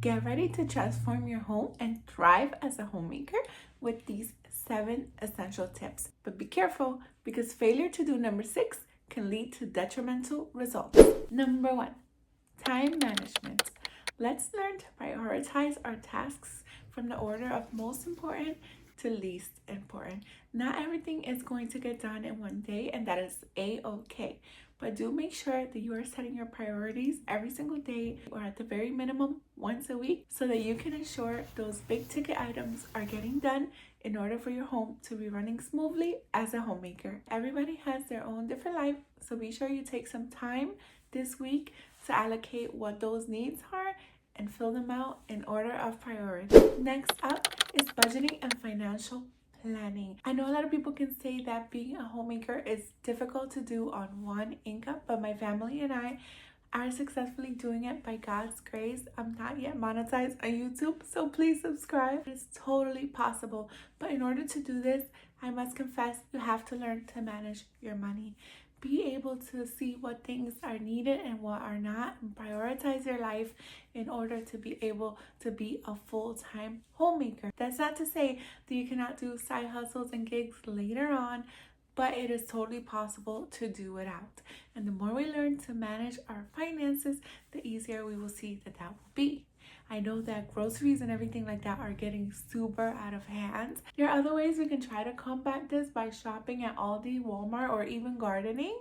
Get ready to transform your home and thrive as a homemaker with these 7 essential tips. But be careful because failure to do number 6 can lead to detrimental results. Number 1, time management. Let's learn to prioritize our tasks from the order of most important to least important. Not everything is going to get done in one day, and that is a-okay. But do make sure that you are setting your priorities every single day or at the very minimum once a week so that you can ensure those big ticket items are getting done in order for your home to be running smoothly as a homemaker. Everybody has their own different life, so be sure you take some time this week to allocate what those needs are and fill them out in order of priority. Next up is budgeting and financial planning. I know a lot of people can say that being a homemaker is difficult to do on one income, but my family and I are successfully doing it by God's grace. I'm not yet monetized on YouTube, so please subscribe. It's totally possible, but in order to do this, I must confess you have to learn to manage your money. Be able to see what things are needed and what are not, and prioritize your life in order to be able to be a full-time homemaker. That's not to say that you cannot do side hustles and gigs later on, but it is totally possible to do without. And the more we learn to manage our finances, the easier we will see that will be. I know that groceries and everything like that are getting super out of hand. There are other ways we can try to combat this by shopping at Aldi, Walmart, or even gardening.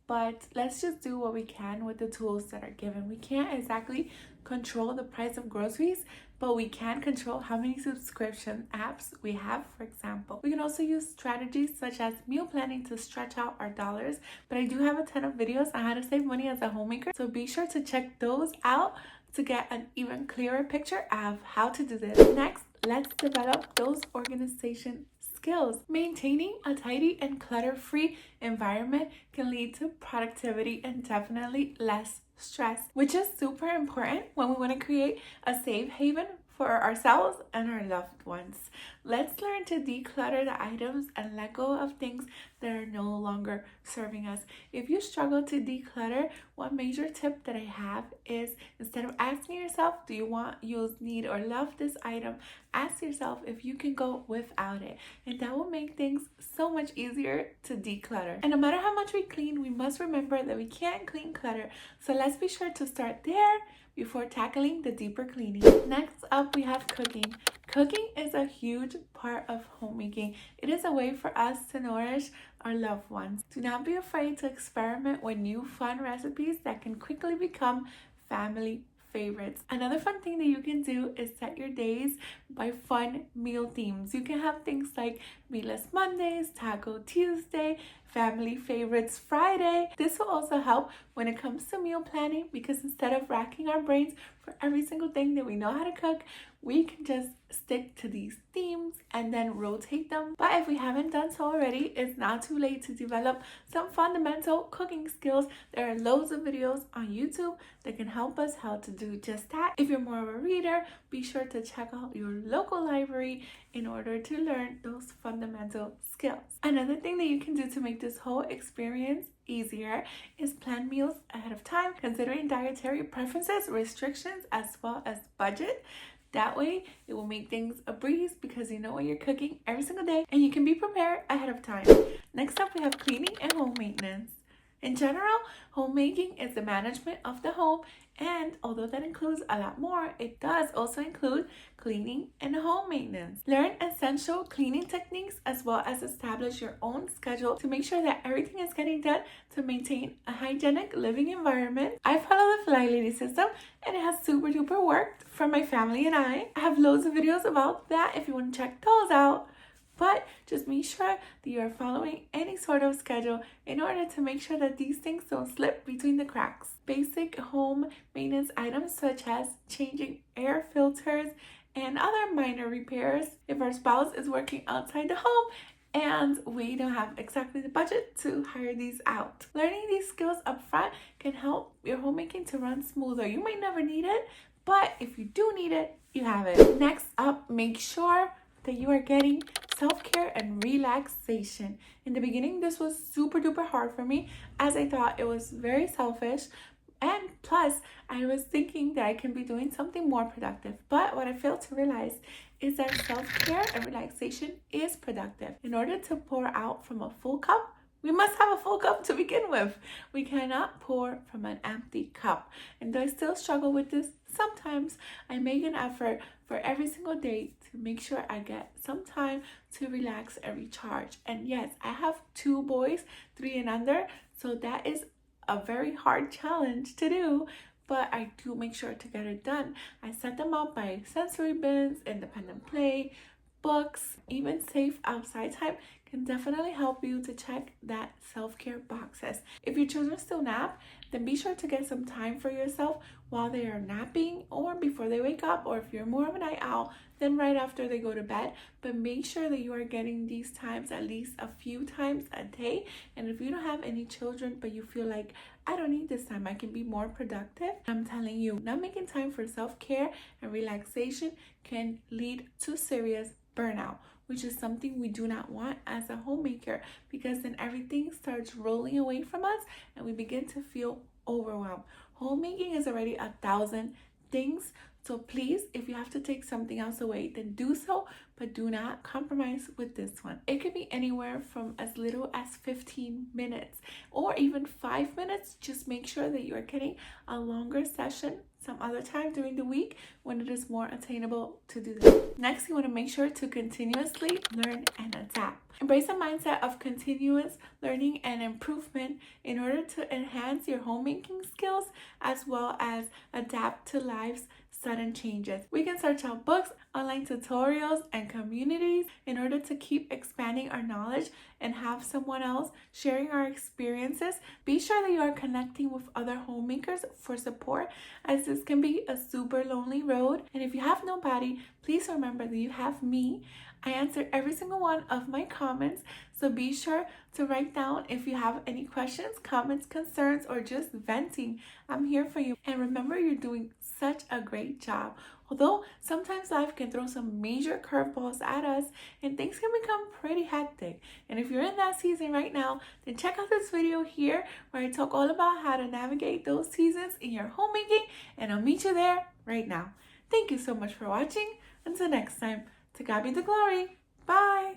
But let's just do what we can with the tools that are given. We can't exactly control the price of groceries, but we can control how many subscription apps we have, for example. We can also use strategies such as meal planning to stretch out our dollars, but I do have a ton of videos on how to save money as a homemaker, so be sure to check those out to get an even clearer picture of how to do this. Next, let's develop those organization skills. Maintaining a tidy and clutter-free environment can lead to productivity and definitely less stress, which is super important when we want to create a safe haven for ourselves and our loved ones. Let's learn to declutter the items and let go of things that are no longer serving us. If you struggle to declutter, one major tip that I have is, instead of asking yourself, do you want, use, need, or love this item, ask yourself if you can go without it. And that will make things so much easier to declutter. And no matter how much we clean, we must remember that we can't clean clutter. So let's be sure to start there before tackling the deeper cleaning. Next up, we have cooking. Cooking is a huge part of homemaking. It is a way for us to nourish our loved ones. Do not be afraid to experiment with new fun recipes that can quickly become family favorites. Another fun thing that you can do is set your days by fun meal themes. You can have things like Meatless Mondays, Taco Tuesday, Family Favorites Friday. This will also help when it comes to meal planning, because instead of racking our brains for every single thing that we know how to cook, we can just stick to these themes and then rotate them. But if we haven't done so already, it's not too late to develop some fundamental cooking skills. There are loads of videos on YouTube that can help us how to do just that. If you're more of a reader, be sure to check out your local library in order to learn those fundamental skills. Another thing that you can do to make this whole experience easier is plan meals ahead of time, considering dietary preferences, restrictions, as well as budget. That way, it will make things a breeze because you know what you're cooking every single day and you can be prepared ahead of time. Next up, we have cleaning and home maintenance. In general, homemaking is the management of the home, and although that includes a lot more, it does also include cleaning and home maintenance. Learn essential cleaning techniques as well as establish your own schedule to make sure that everything is getting done to maintain a hygienic living environment. I follow the Fly Lady system and it has super duper worked for my family and I. I have loads of videos about that if you want to check those out. But just make sure that you are following any sort of schedule in order to make sure that these things don't slip between the cracks. Basic home maintenance items such as changing air filters and other minor repairs if our spouse is working outside the home and we don't have exactly the budget to hire these out. Learning these skills up front can help your homemaking to run smoother. You might never need it, but if you do need it, you have it. Next up, make sure that you are getting self-care and relaxation. In the beginning, this was super duper hard for me as I thought it was very selfish. And plus, I was thinking that I can be doing something more productive. But what I failed to realize is that self-care and relaxation is productive. In order to pour out from a full cup, we must have a full cup to begin with. We cannot pour from an empty cup. And do I still struggle with this? Sometimes. I make an effort for every single day to make sure I get some time to relax and recharge. And yes, I have 2 boys, 3 and under, so that is a very hard challenge to do, but I do make sure to get it done. I set them up by sensory bins, independent play, books, even safe outside time can definitely help you to check that self-care boxes. If your children still nap, then be sure to get some time for yourself while they are napping or before they wake up, or if you're more of a night owl, then right after they go to bed. But make sure that you are getting these times at least a few times a day. And if you don't have any children but you feel like, I don't need this time, I can be more productive, I'm telling you, not making time for self-care and relaxation can lead to serious burnout, which is something we do not want as a homemaker, because then everything starts rolling away from us and we begin to feel overwhelmed. Homemaking is already 1,000 things, so please, if you have to take something else away, then do so, but do not compromise with this one. It could be anywhere from as little as 15 minutes or even 5 minutes. Just make sure that you are getting a longer session some other time during the week when it is more attainable to do that. Next, you want to make sure to continuously learn and adapt. Embrace a mindset of continuous learning and improvement in order to enhance your homemaking skills as well as adapt to life's sudden changes. We can search out books, online tutorials, and communities in order to keep expanding our knowledge and have someone else sharing our experiences. Be sure that you are connecting with other homemakers for support, as this can be a super lonely road. And if you have nobody, please remember that you have me. I answer every single one of my comments, so be sure to write down if you have any questions, comments, concerns, or just venting. I'm here for you. And remember, you're doing such a great job. Although sometimes life can throw some major curveballs at us and things can become pretty hectic. And if you're in that season right now, then check out this video here where I talk all about how to navigate those seasons in your homemaking, and I'll meet you there right now. Thank you so much for watching. Until next time, to God be the glory. Bye.